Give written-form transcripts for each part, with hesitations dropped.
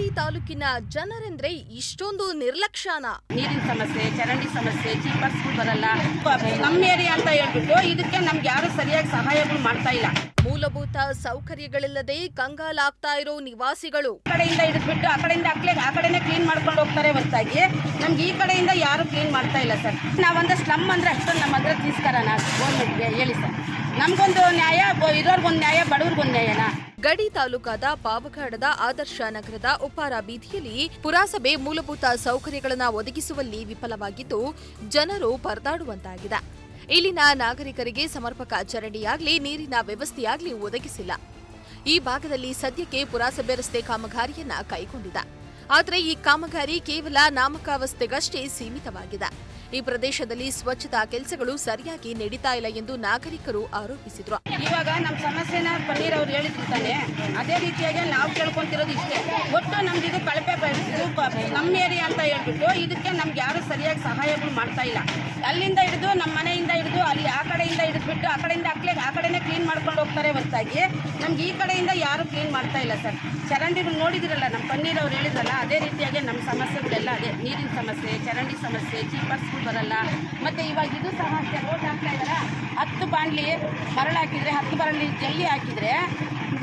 ಗಡಿ ತಾಲೂಕಿನ ಜನರೆಂದ್ರೆ ಇಷ್ಟೊಂದು ನಿರ್ಲಕ್ಷ್ಯನಾ? ನೀರಿನ ಸಮಸ್ಯೆ, ಚರಂಡಿ ಸಮಸ್ಯೆ, ಚೀಪರ್ಸ್ಗಳು ಬರಲ್ಲ. ನಮ್ಮ ಏರಿಯಾ ಅಂತ ಹೇಳ್ಬಿಟ್ಟು ಇದಕ್ಕೆ ನಮ್ಗೆ ಯಾರು ಸರಿಯಾಗಿ ಸಹಾಯಗಳು ಮಾಡ್ತಾ ಇಲ್ಲ. ಮೂಲಭೂತ ಸೌಕರ್ಯಗಳಿಲ್ಲದೆ ಕಂಗಾಲಾಗ್ತಾ ಇರೋ ನಿವಾಸಿಗಳು ಆ ಕಡೆಯಿಂದ ಹಿಡಿದ್ಬಿಟ್ಟು ಆ ಕಡೆಯಿಂದ ಆ ಕಡೆನೇ ಕ್ಲೀನ್ ಮಾಡ್ಕೊಂಡು ಹೋಗ್ತಾರೆ ಹೊರತಾಗಿ ನಮ್ಗೆ ಈ ಕಡೆಯಿಂದ ಯಾರು ಕ್ಲೀನ್ ಮಾಡ್ತಾ ಇಲ್ಲ ಸರ್. ನಾವೊಂದು ಸ್ಲಮ್ ಅಂದ್ರೆ ಅಷ್ಟೊಂದು ನಮ್ಮ ಹತ್ರ ತೀಸ್ಕರಣ ಗೌರ್ಮೆಂಟ್ಗೆ ಹೇಳಿ ಸರ್. ನಮ್ಗೊಂದು ನ್ಯಾಯ, ಇರೋರ್ಗೊಂದು ನ್ಯಾಯ, ಬಡವ್ರಿಗೊಂದು ನ್ಯಾಯನಾ? ಗಡಿ ತಾಲೂಕಾದ ಪಾವಗಡದ ಆದರ್ಶ ನಗರದ ಉಪ್ಪಾರ ಬೀದಿಯಲ್ಲಿ ಪುರಸಭೆ ಮೂಲಭೂತ ಸೌಕರ್ಯಗಳನ್ನು ಒದಗಿಸುವಲ್ಲಿ ವಿಫಲವಾಗಿದ್ದು ಜನರು ಪರದಾಡುವಂತಾಗಿದೆ. ಇಲ್ಲಿನ ನಾಗರಿಕರಿಗೆ ಸಮರ್ಪಕ ಚರಂಡಿಯಾಗ್ಲಿ ನೀರಿನ ವ್ಯವಸ್ಥೆಯಾಗ್ಲಿ ಒದಗಿಸಿಲ್ಲ. ಈ ಭಾಗದಲ್ಲಿ ಸದ್ಯಕ್ಕೆ ಪುರಸಭೆ ರಸ್ತೆ ಕಾಮಗಾರಿಯನ್ನ ಕೈಗೊಂಡಿದೆ. ಆದರೆ ಈ ಕಾಮಗಾರಿ ಕೇವಲ ನಾಮಕಾವಸ್ಥೆಗಷ್ಟೇ ಸೀಮಿತವಾಗಿದೆ. ಈ ಪ್ರದೇಶದಲ್ಲಿ ಸ್ವಚ್ಛತಾ ಕೆಲಸಗಳು ಸರಿಯಾಗಿ ನಡೀತಾ ಇಲ್ಲ ಎಂದು ನಾಗರಿಕರು ಆರೋಪಿಸಿದ್ರು. ಇವಾಗ ನಮ್ಮ ಸಮಸ್ಯೆನ ಪನ್ನೀರ್ ಅವ್ರು ಹೇಳಿರ್ತಾನೆ, ಅದೇ ರೀತಿಯಾಗಿ ನಾವು ಕೇಳ್ಕೊಂತಿರೋದು ಇಷ್ಟೇ. ಒಟ್ಟು ನಮ್ದು ಇದು ಕಳಪೆ ನಮ್ಮ ಏರಿಯಾ ಅಂತ ಹೇಳ್ಬಿಟ್ಟು ಇದಕ್ಕೆ ನಮ್ಗೆ ಯಾರು ಸರಿಯಾಗಿ ಸಹಾಯಗಳು ಮಾಡ್ತಾ ಇಲ್ಲ. ಅಲ್ಲಿಂದ ಹಿಡಿದು ನಮ್ಮ ಮನೆಯಿಂದ ಹಿಡಿದು ಅಲ್ಲಿ ಆ ಕಡೆಯಿಂದ ಹಿಡಿದ್ಬಿಟ್ಟು ಆ ಕಡೆಯಿಂದ ಆ ಕಡೆನೇ ಕ್ಲೀನ್ ಮಾಡ್ಕೊಂಡು ಹೋಗ್ತಾರೆ ಹೊರತಾಗಿ ನಮ್ಗೆ ಈ ಕಡೆಯಿಂದ ಯಾರು ಕ್ಲೀನ್ ಮಾಡ್ತಾ ಇಲ್ಲ ಸರ್. ಚರಂಡಿಗಳು ನೋಡಿದಿರಲ್ಲ, ನಮ್ಮ ಪನ್ನೀರ್ ಅವ್ರು ಹೇಳಿದ್ರಲ್ಲ, ಅದೇ ರೀತಿಯಾಗಿ ನಮ್ಮ ಸಮಸ್ಯೆಗಳೆಲ್ಲ ಅದೇ. ನೀರಿನ ಸಮಸ್ಯೆ, ಚರಂಡಿ ಸಮಸ್ಯೆ, ಚೀಪರ್ಸ್ಗಳು ಬರಲ್ಲ. ಮತ್ತೆ ಇವಾಗ ಇದು ಸಹ ರೋಡ್ ಹಾಕ್ತಾ ಇದಾರ. 10 ಬಾಂಡ್ಲಿ ಮರಳು ಹಾಕಿದ್ರೆ, 10 ಬಾಂಡ್ಲಿ ಜಲ್ಲಿ ಹಾಕಿದ್ರೆ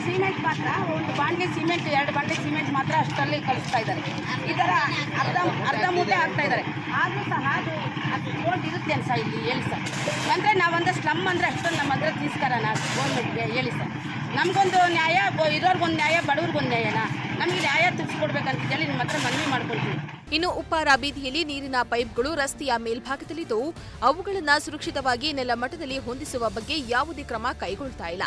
ಸಿಮೆಂಟ್ ಮಾತ್ರ, ಒಂದು ಬಾಂಡ್ಲಿ ಸಿಮೆಂಟ್, 2 ಬಾಂಡ್ಲಿ ಸಿಮೆಂಟ್ ಮಾತ್ರ ಅಷ್ಟರಲ್ಲಿ ಕಳಿಸ್ತಾ ಇದ್ದಾರೆ. ಈ ಥರ ಅರ್ಧ ಮೂಟೆ ಹಾಕ್ತಾ ಇದ್ದಾರೆ. ಆದರೂ ಸಹ ಅದು ರೋಡ್ ಇರುತ್ತೆ ಅನ್ಸ ಇಲ್ಲಿ ಹೇಳಿ ಸರ್. ಅಂದರೆ ನಾವೊಂದು ಸ್ಲಮ್ ಅಂದರೆ ಅಷ್ಟೊಂದು ನಮ್ಮ ಹತ್ರ ತೀಸ್ಕರಣ ಗೌರ್ಮೆಂಟ್ಗೆ ಹೇಳಿ ಸರ್. ನಮಗೊಂದು ನ್ಯಾಯ, ಇರೋರ್ಗೊಂದು ನ್ಯಾಯ, ಬಡವ್ರಿಗೊಂದು ನ್ಯಾಯನಾ? ನಮಗೆ ನ್ಯಾಯ ತಿಳಿಸ್ಕೊಡ್ಬೇಕಂತೇಳಿ ನಿಮ್ಮ ಹತ್ರ ಮನವಿ ಮಾಡ್ಕೊಳ್ತೀವಿ. ಇನ್ನು ಉಪ್ಪಾರ ಬೀದಿಯಲ್ಲಿ ನೀರಿನ ಪೈಪ್ಗಳು ರಸ್ತೆಯ ಮೇಲ್ಭಾಗದಲ್ಲಿದ್ದು ಅವುಗಳನ್ನು ಸುರಕ್ಷಿತವಾಗಿ ನೆಲಮಟ್ಟದಲ್ಲಿ ಹೊಂದಿಸುವ ಬಗ್ಗೆ ಯಾವುದೇ ಕ್ರಮ ಕೈಗೊಳ್ತಾ ಇಲ್ಲ.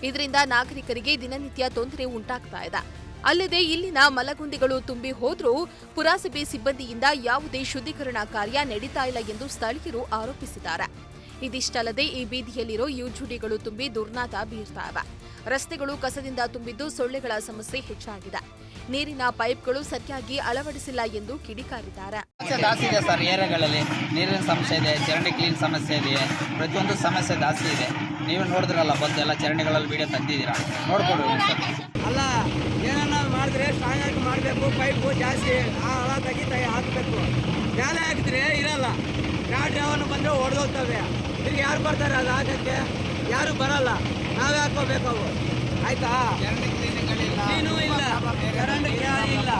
ಇದರಿಂದ ನಾಗರಿಕರಿಗೆ ದಿನನಿತ್ಯ ತೊಂದರೆ ಉಂಟಾಗ್ತಾ ಇದೆ. ಅಲ್ಲದೆ ಇಲ್ಲಿನ ಮಲಗುಂಡಿಗಳು ತುಂಬಿ ಹೋದ್ರೂ ಪುರಸಭೆ ಸಿಬ್ಬಂದಿಯಿಂದ ಯಾವುದೇ ಶುದ್ಧೀಕರಣ ಕಾರ್ಯ ನಡೀತಾ ಇಲ್ಲ ಎಂದು ಸ್ಥಳೀಯರು ಆರೋಪಿಸಿದ್ದಾರೆ. ಇದಿಷ್ಟಲ್ಲದೆ ಈ ಬೀದಿಯಲ್ಲಿರೋ ಯುಜುಡಿಗಳು ತುಂಬಿ ದುರ್ನಾತ ಬೀರ್ತಾ ಇವೆ. ರಸ್ತೆಗಳು ಕಸದಿಂದ ತುಂಬಿದ್ದು ಸೊಳ್ಳೆಗಳ ಸಮಸ್ಯೆ ಹೆಚ್ಚಾಗಿದೆ. ನೀರಿನ ಪೈಪ್ಗಳು ಸರಿಯಾಗಿ ಅಳವಡಿಸಿಲ್ಲ ಎಂದು ಕಿಡಿಕಾರಿದ್ದಾರೆ. ಜಾಸ್ತಿ ಇದೆ ಸರ್, ಏರಿಯಾಗಳಲ್ಲಿ ನೀರಿನ ಸಮಸ್ಯೆ ಇದೆ, ಚರಂಡಿ ಕ್ಲೀನ್ ಸಮಸ್ಯೆ ಇದೆ, ಪ್ರತಿಯೊಂದು ಸಮಸ್ಯೆ ಜಾಸ್ತಿ ಇದೆ. ನೀವೇ ನೋಡಿದ್ರಲ್ಲ, ಬಂದು ಎಲ್ಲ ಚರಂಡಿಗಳಲ್ಲಿ ವಿಡಿಯೋ ತೆಗ್ದಿದ್ದೀರಾ, ನೋಡ್ಕೊಡ್ರಿ ಸರ್. ಅಲ್ಲ, ಏನನ್ನ ಮಾಡಿದ್ರೆ ಸ್ಟ್ರಾಂಗ್ ಆಗಿ ಮಾಡಬೇಕು. ಪೈಪು ಜಾಸ್ತಿ ಹಳ ತೆಗಿತಾ ಹಾಕಬೇಕು. ಮೇಲೆ ಹಾಕಿದ್ರೆ ಇರಲ್ಲ, ಡ್ರೈವರ್ನ ಬಂದರೆ ಹೊಡೆದೋಗ್ತವೆ. ಈಗ ಯಾರು ಬರ್ತಾರೆ ಅದು ಹಾಕಕ್ಕೆ? ಯಾರು ಬರಲ್ಲ, ನಾವೇ ಹಾಕೋಬೇಕು ಅವು. ಆಯ್ತಾ? ಇಲ್ಲ.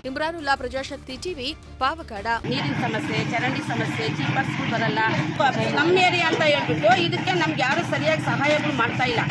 ಇಮ್ರಾನುಲ್ಲಾ, ಪ್ರಜಾಶಕ್ತಿ ಟಿವಿ, ಪಾವಗಡ. ನೀರಿನ ಸಮಸ್ಯೆ, ಚರಂಡಿ ಸಮಸ್ಯೆ, ಚೀಪರ್ಸ್ಗಳು ಬರಲ್ಲ. ನಮ್ಮ ಏರಿಯಾ ಅಂತ ಹೇಳ್ಬಿಟ್ಟು ಇದಕ್ಕೆ ನಮ್ಗೆ ಯಾರು ಸರಿಯಾಗಿ ಸಹಾಯಗಳು ಮಾಡ್ತಾ ಇಲ್ಲ.